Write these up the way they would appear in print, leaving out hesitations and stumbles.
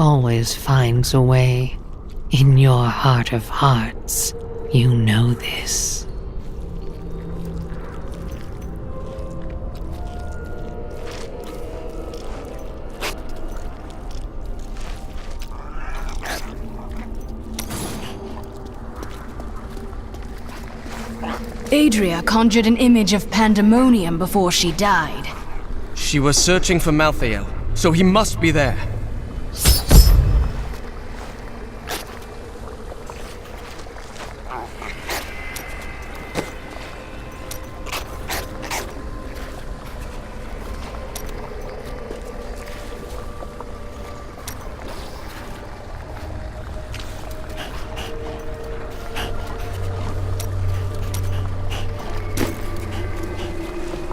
always finds a way. In your heart of hearts, you know this. Adria conjured an image of pandemonium before she died. She was searching for Malthael, so he must be there.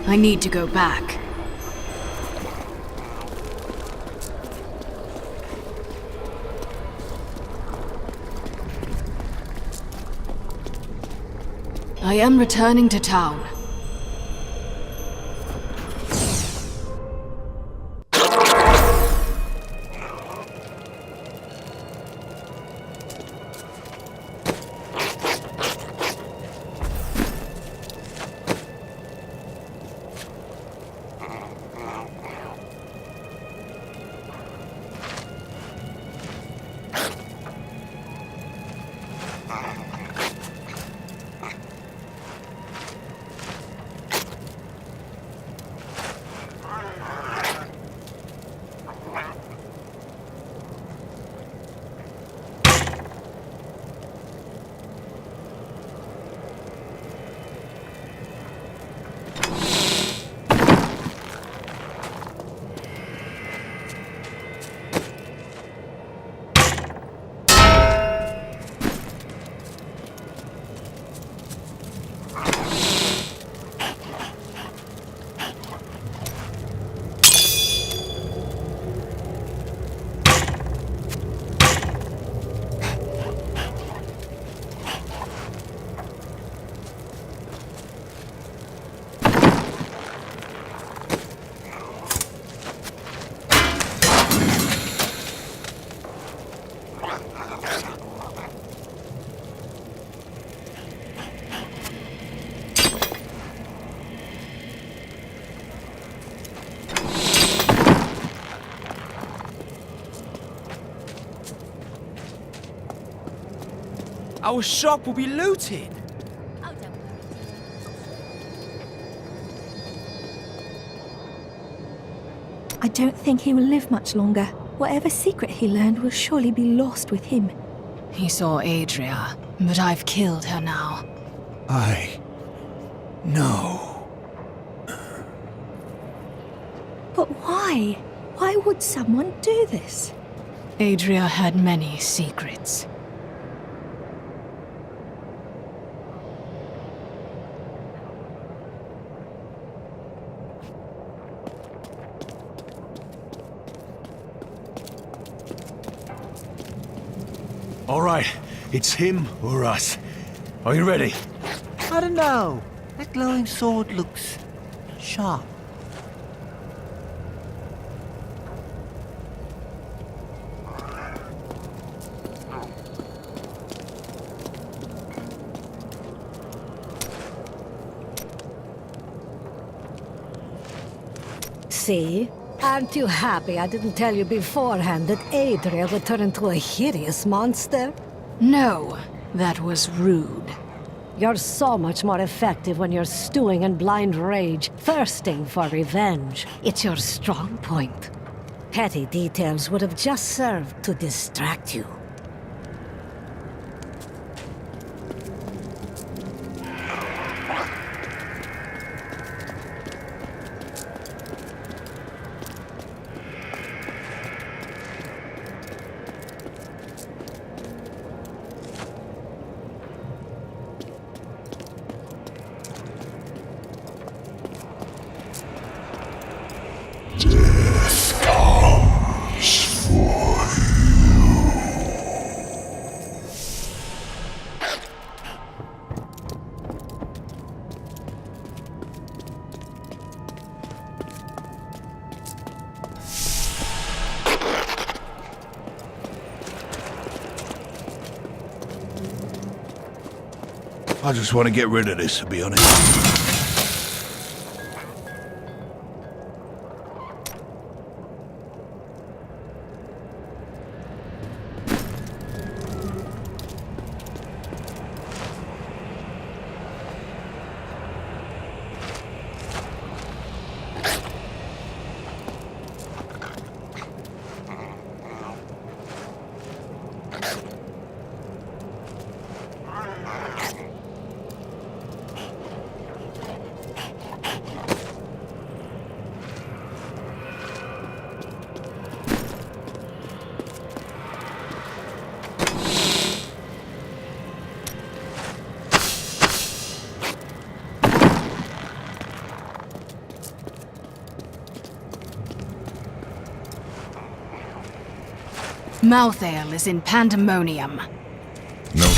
I need to go back. I am returning to town. Our shop will be looted. I don't think he will live much longer. Whatever secret he learned will surely be lost with him. He saw Adria, but I've killed her now. No. But why? Why would someone do this? Adria had many secrets. All right, it's him or us. Are you ready? I don't know. That glowing sword looks sharp. See? Aren't you happy I didn't tell you beforehand that Adria would turn into a hideous monster? No, that was rude. You're so much more effective when you're stewing in blind rage, thirsting for revenge. It's your strong point. Petty details would have just served to distract you. Death comes for you. I just want to get rid of this, to be honest. Malthael is in pandemonium. No.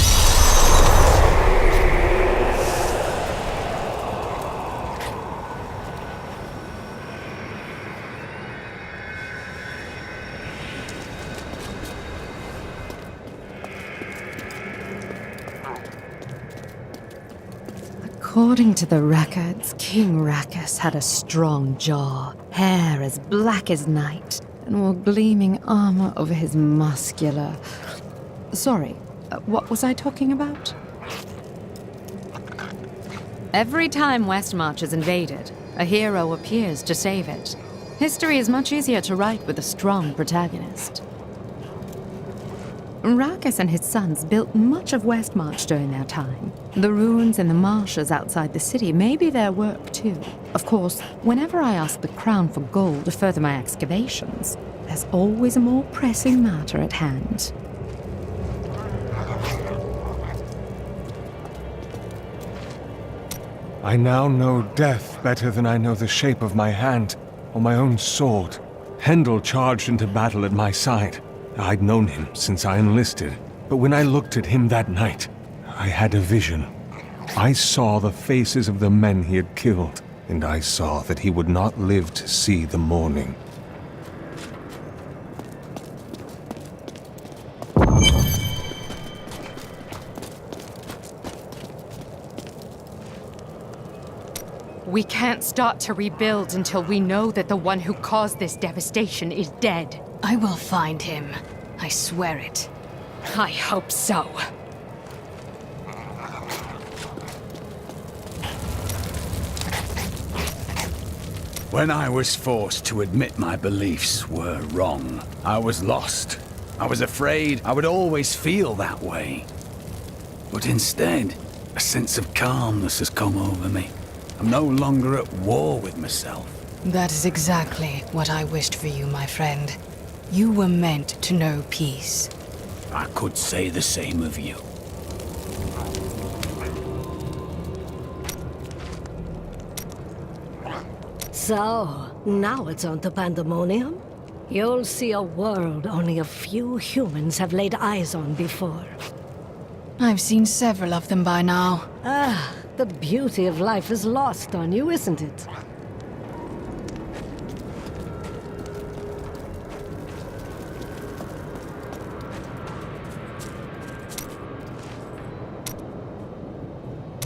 According to the records, King Rakus had a strong jaw, hair as black as night, and wore gleaming armor over his muscular... Sorry, what was I talking about? Every time Westmarch is invaded, a hero appears to save it. History is much easier to write with a strong protagonist. Rakus and his sons built much of Westmarch during their time. The ruins and the marshes outside the city may be their work too. Of course, whenever I ask the Crown for gold to further my excavations, there's always a more pressing matter at hand. I now know death better than I know the shape of my hand or my own sword. Hendel charged into battle at my side. I'd known him since I enlisted, but when I looked at him that night, I had a vision. I saw the faces of the men he had killed, and I saw that he would not live to see the morning. We can't start to rebuild until we know that the one who caused this devastation is dead. I will find him. I swear it. I hope so. When I was forced to admit my beliefs were wrong, I was lost. I was afraid I would always feel that way. But instead, a sense of calmness has come over me. I'm no longer at war with myself. That is exactly what I wished for you, my friend. You were meant to know peace. I could say the same of you. So, now it's on to pandemonium? You'll see a world only a few humans have laid eyes on before. I've seen several of them by now. Ah, the beauty of life is lost on you, isn't it?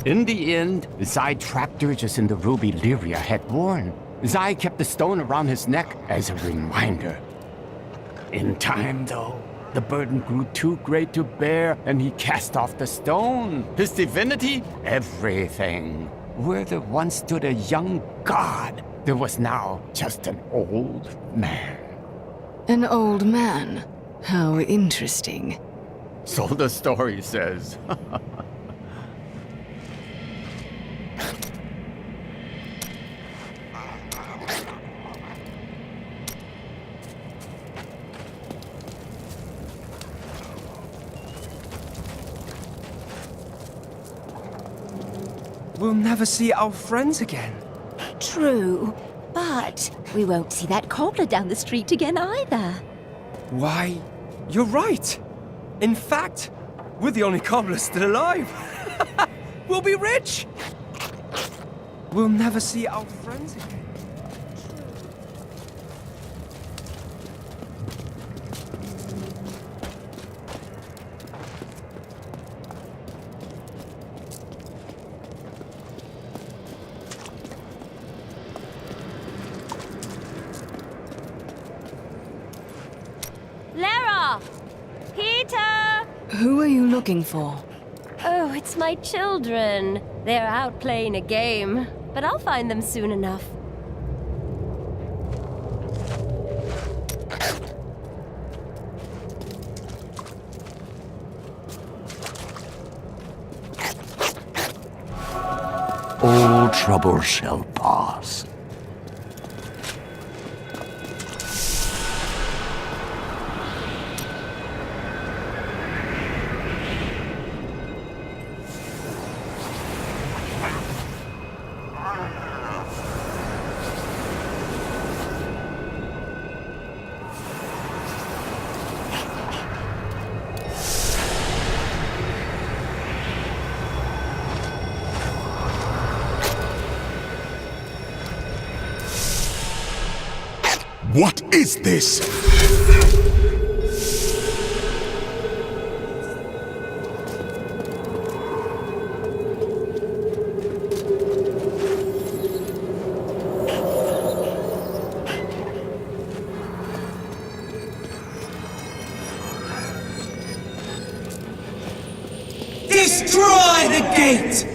In the end, Zai trapped Dirges in the ruby Lyria had worn. Zai kept the stone around his neck as a reminder. In time, though, the burden grew too great to bear, and he cast off the stone. His divinity, everything. Where there once stood a young god, there was now just an old man. An old man? How interesting. So the story says. We'll never see our friends again. True, but we won't see that cobbler down the street again either. Why, you're right. In fact, we're the only cobblers still alive. We'll be rich. We'll never see our friends again. Who are you looking for? Oh, it's my children. They're out playing a game, but I'll find them soon enough. All trouble shall pass. What is this? Destroy the gate!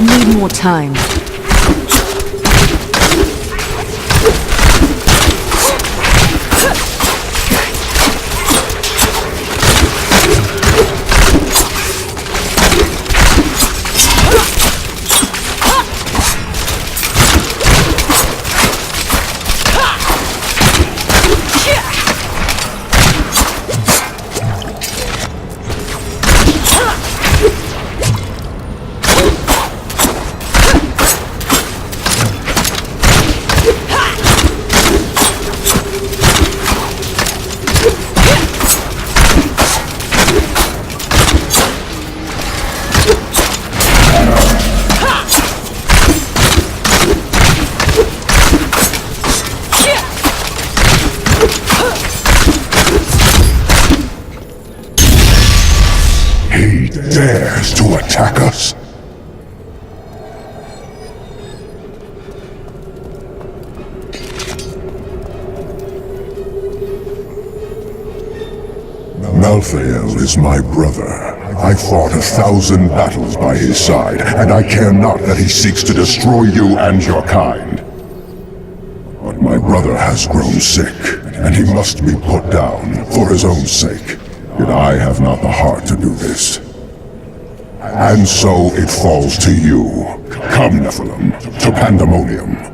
Need more time. He dares to attack us? Malthael is my brother. I fought 1,000 battles by his side, and I care not that he seeks to destroy you and your kind. But my brother has grown sick, and he must be put down for his own sake. Yet I have not the heart to do this. And so it falls to you. Come, Nephilim, to Pandemonium.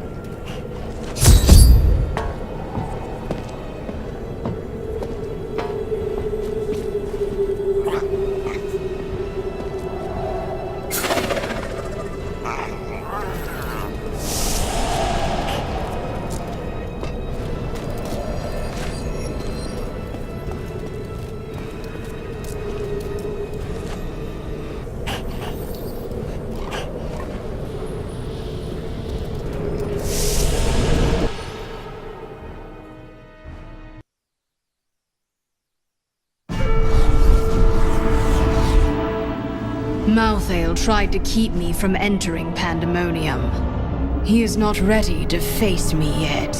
Malthael tried to keep me from entering Pandemonium. He is not ready to face me yet.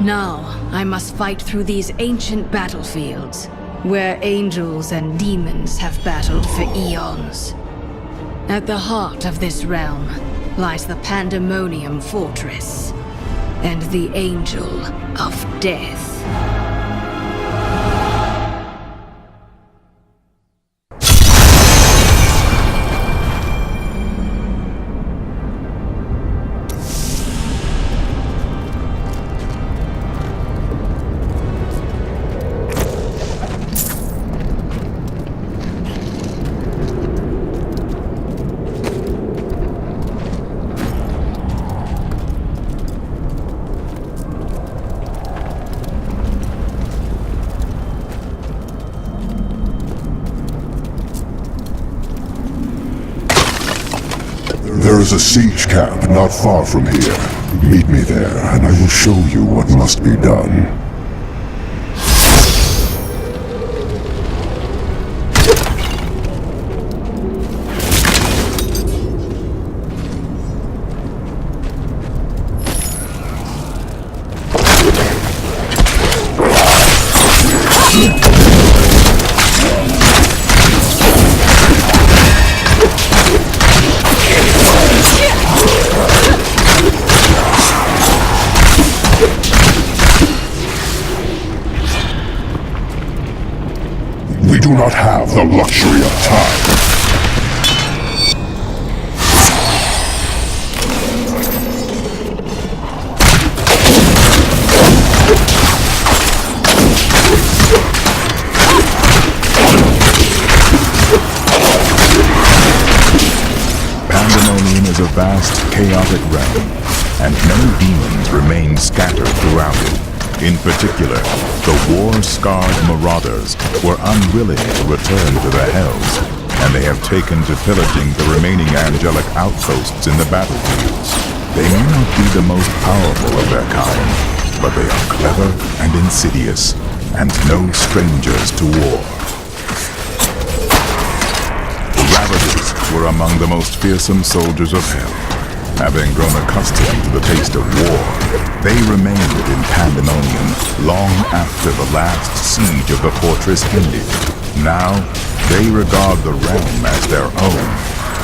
Now, I must fight through these ancient battlefields, where angels and demons have battled for eons. At the heart of this realm lies the Pandemonium Fortress, and the Angel of Death. There is a siege camp not far from here. Meet me there, and I will show you what must be done. We do not have the luxury of time. Pandemonium is a vast, chaotic realm, and many demons remain scattered throughout it. In particular, the war-scarred marauders were unwilling to return to the Hells, and they have taken to pillaging the remaining angelic outposts in the battlefields. They may not be the most powerful of their kind, but they are clever and insidious, and no strangers to war. The Ravagers were among the most fearsome soldiers of Hell. Having grown accustomed to the taste of war, they remained in Pandemonium long after the last siege of the fortress ended. Now, they regard the realm as their own,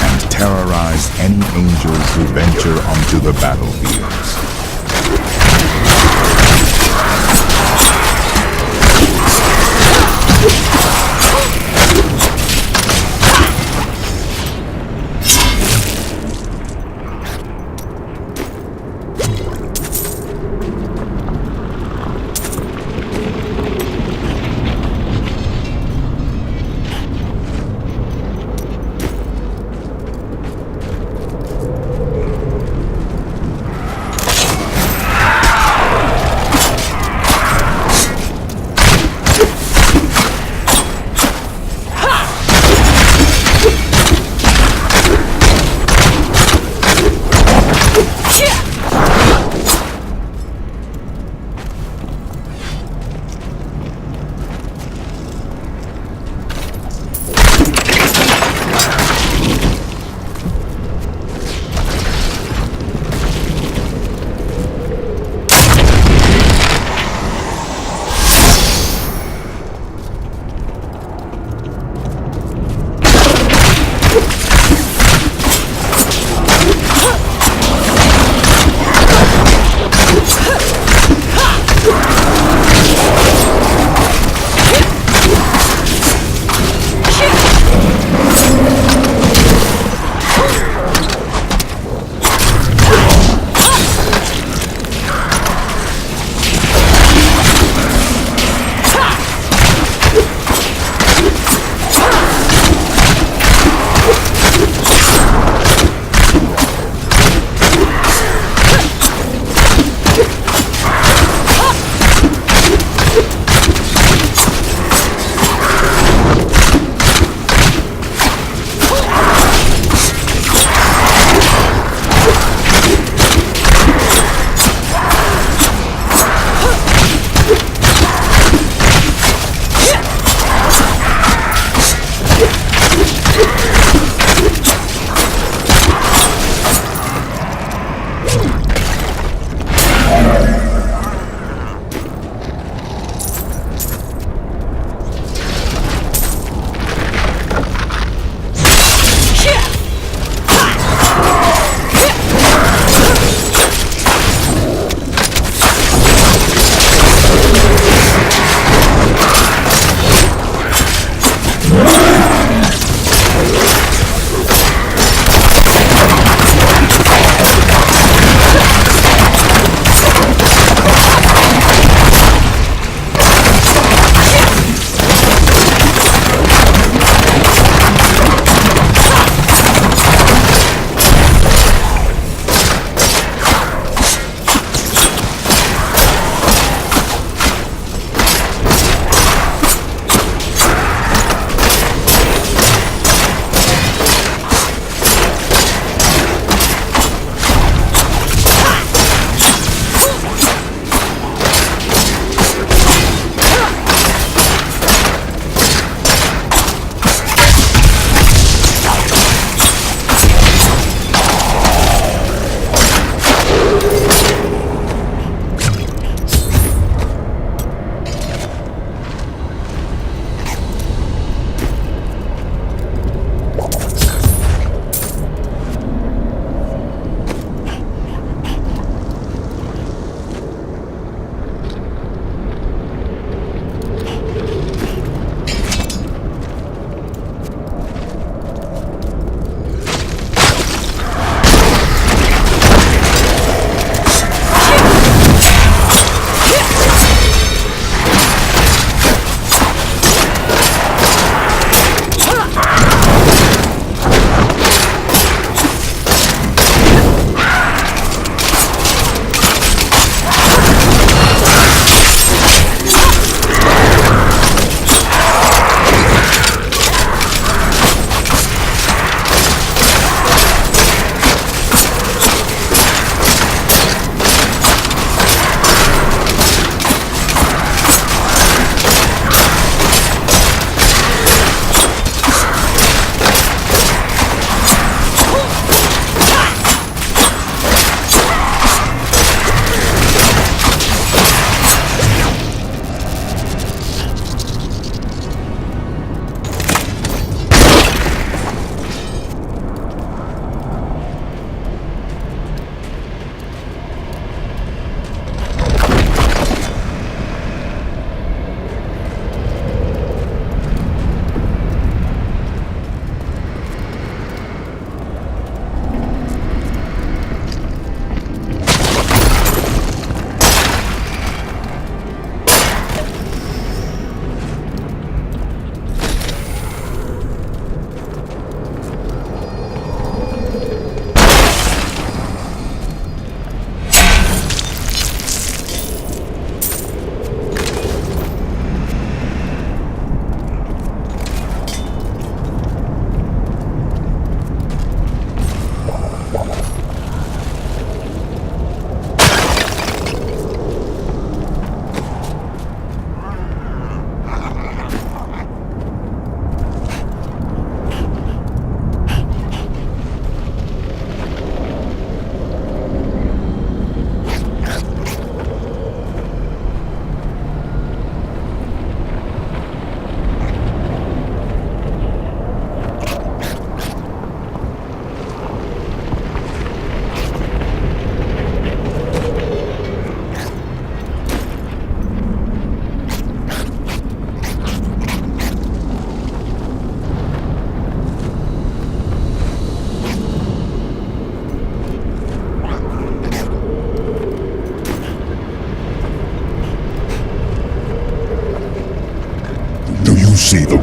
and terrorize any angels who venture onto the battlefields.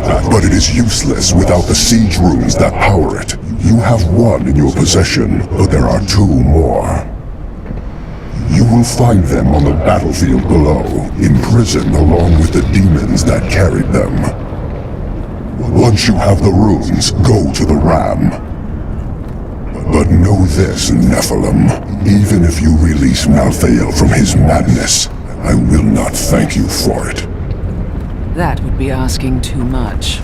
but it is useless without the siege runes that power it. You have one in your possession, but there are 2 more. You will find them on the battlefield below, imprisoned along with the demons that carried them. Once you have the runes, go to the ram. But know this, Nephilim. Even if you release Malthael from his madness, I will not thank you for it. That would be asking too much.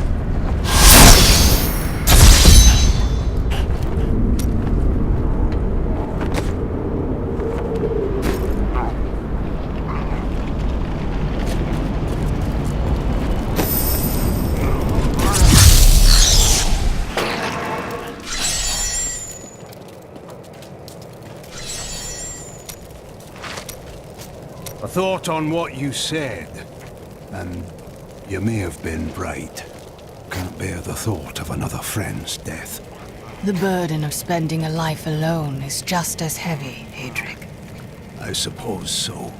I thought on what you said, and you may have been right. Can't bear the thought of another friend's death. The burden of spending a life alone is just as heavy, Adric. I suppose so.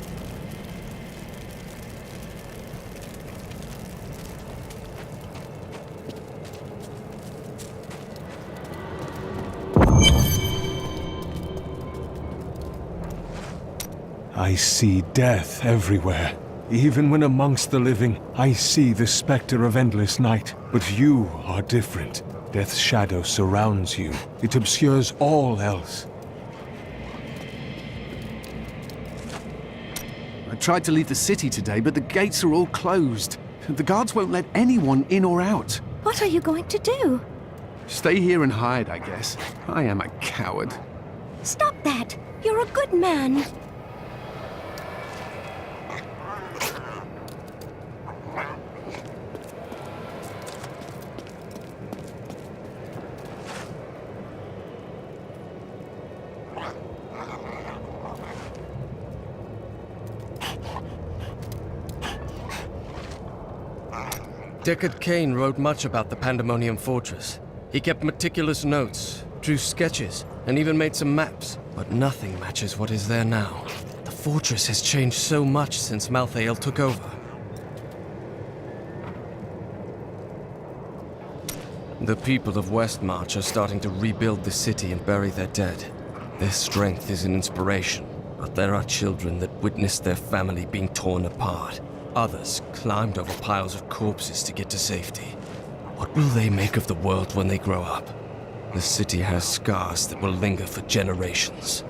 I see death everywhere. Even when amongst the living, I see the specter of endless night. But you are different. Death's shadow surrounds you. It obscures all else. I tried to leave the city today, but the gates are all closed. The guards won't let anyone in or out. What are you going to do? Stay here and hide, I guess. I am a coward. Stop that! You're a good man. Deckard Cain wrote much about the Pandemonium Fortress. He kept meticulous notes, drew sketches, and even made some maps. But nothing matches what is there now. The fortress has changed so much since Malthael took over. The people of Westmarch are starting to rebuild the city and bury their dead. Their strength is an inspiration, but there are children that witnessed their family being torn apart. Others climbed over piles of corpses to get to safety. What will they make of the world when they grow up? The city has scars that will linger for generations.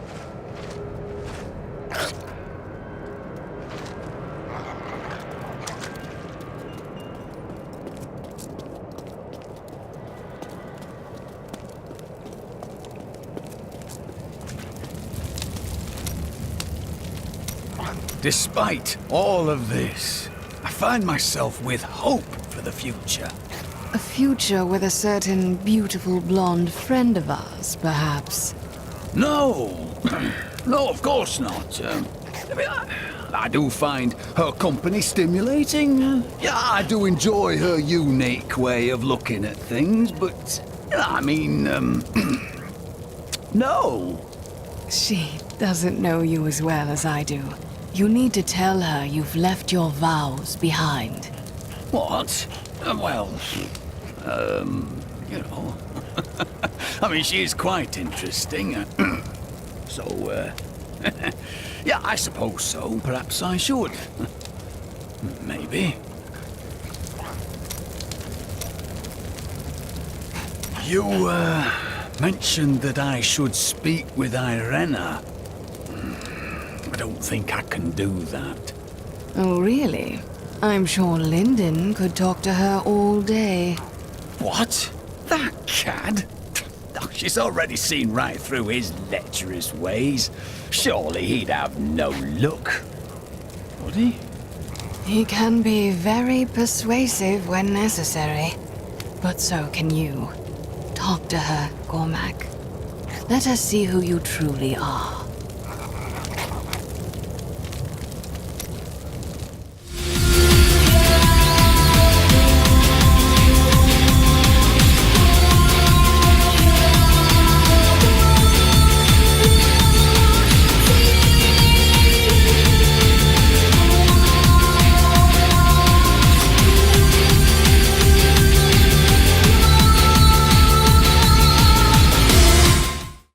Despite all of this, I find myself with hope for the future. A future with a certain beautiful blonde friend of ours, perhaps. No! No, of course not. I do find her company stimulating. Yeah, I do enjoy her unique way of looking at things, but, I mean, no. She doesn't know you as well as I do. You need to tell her you've left your vows behind. What? Well, you know. I mean, she is quite interesting. So, yeah, I suppose so. Perhaps I should. Maybe. You, mentioned that I should speak with Irena. I don't think I can do that. Oh, really? I'm sure Lyndon could talk to her all day. What? That cad? Oh, she's already seen right through his lecherous ways. Surely he'd have no luck. Would he? He can be very persuasive when necessary. But so can you. Talk to her, Cormac. Let us see who you truly are.